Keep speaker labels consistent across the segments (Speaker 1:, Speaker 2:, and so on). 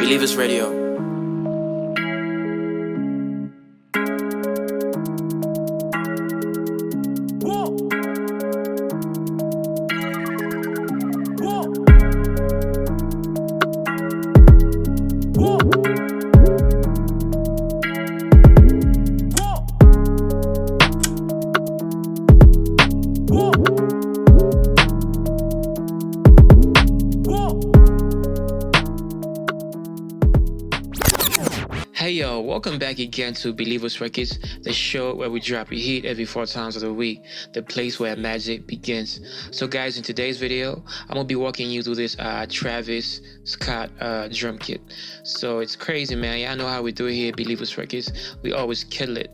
Speaker 1: Believers Radio. Hey yo, welcome back again to Believers Records, the show where we drop your heat every 4 times of the week, the place where magic begins. So guys, in today's video, I'm gonna be walking you through this Travis Scott drum kit. So it's crazy, man. Y'all know how we do it here at Believers Records. We always kill it.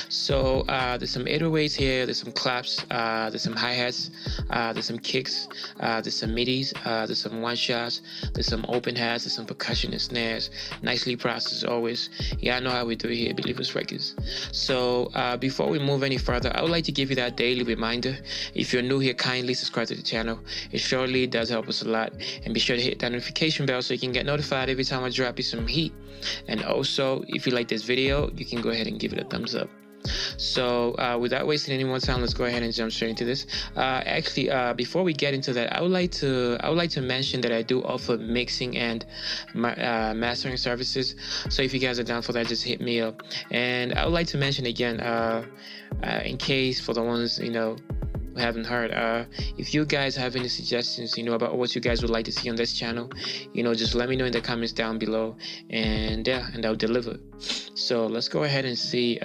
Speaker 1: So there's some 808s here, there's some claps, there's some hi-hats, there's some kicks, there's some midis, there's some one-shots, there's some open hats, there's some percussion and snares, nicely processed as always. Yeah, I know how we do it here at Believers Records. So before we move any further, I would like to give you that daily reminder. If you're new here, kindly subscribe to the channel. It surely does help us a lot. And be sure to hit that notification bell so you can get notified every time I drop you some heat. And also, if you like this video, you can go ahead and give it a thumbs up. So without wasting any more time, let's go ahead and jump straight into this. Before we get into that, I would like to mention that I do offer mixing and mastering services. So if you guys are down for that, just hit me up. And I would like to mention again, in case for the ones who haven't heard, if you guys have any suggestions about what you guys would like to see on this channel, just let me know in the comments down below, and I'll deliver. So let's go ahead and see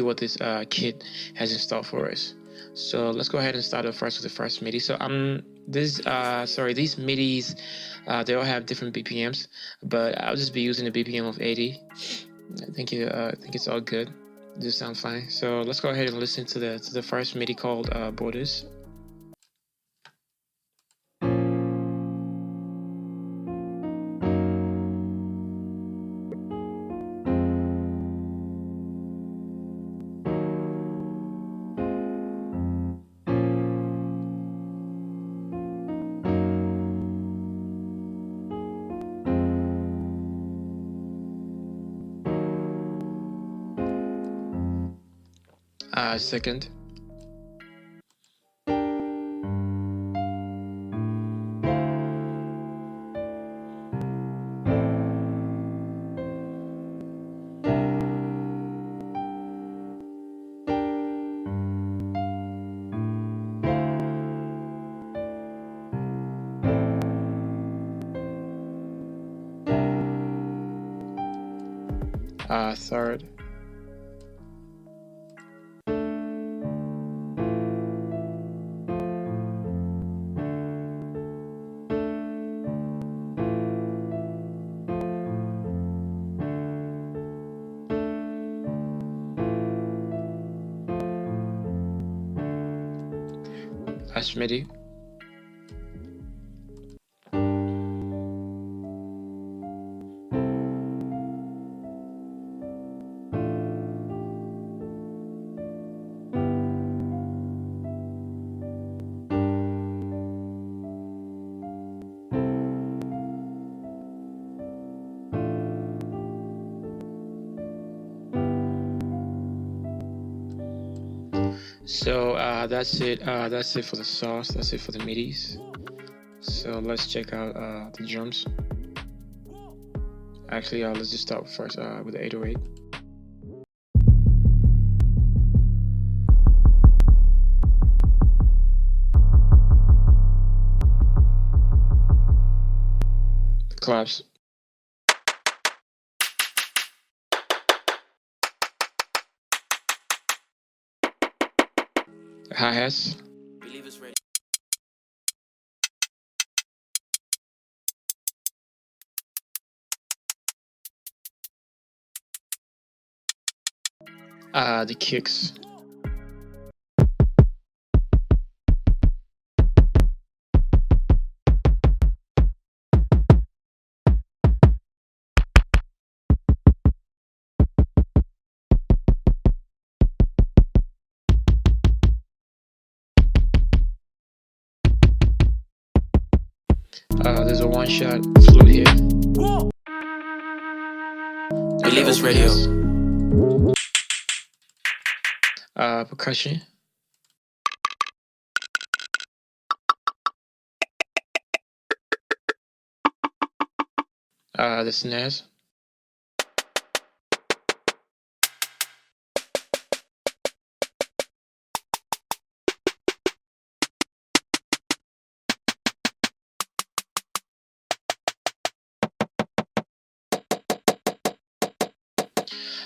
Speaker 1: what this kit has in store for us. So let's go ahead and start off first with the first MIDI. So these MIDIs, they all have different BPMs, but I'll just be using a BPM of 80. I think it's all good. This sounds fine. So let's go ahead and listen to the first MIDI called Borders. Second. Third. Last MIDI. So that's it. That's it for the sauce. That's it for the midis. So let's check out the drums. Actually, let's just start first with the 808. The claps. Hi-hats. The kicks. There's a one-shot flute here.
Speaker 2: Believers Radio.
Speaker 1: Percussion. The snares.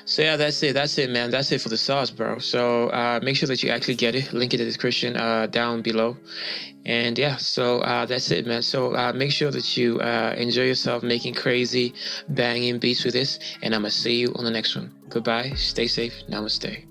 Speaker 1: So yeah, that's it, man. That's it for the sauce, bro. So make sure that you actually get it. Link in the description down below. And yeah, so that's it, man. So make sure that you enjoy yourself making crazy banging beats with this, and I'm gonna see you on the next one. Goodbye, stay safe, namaste.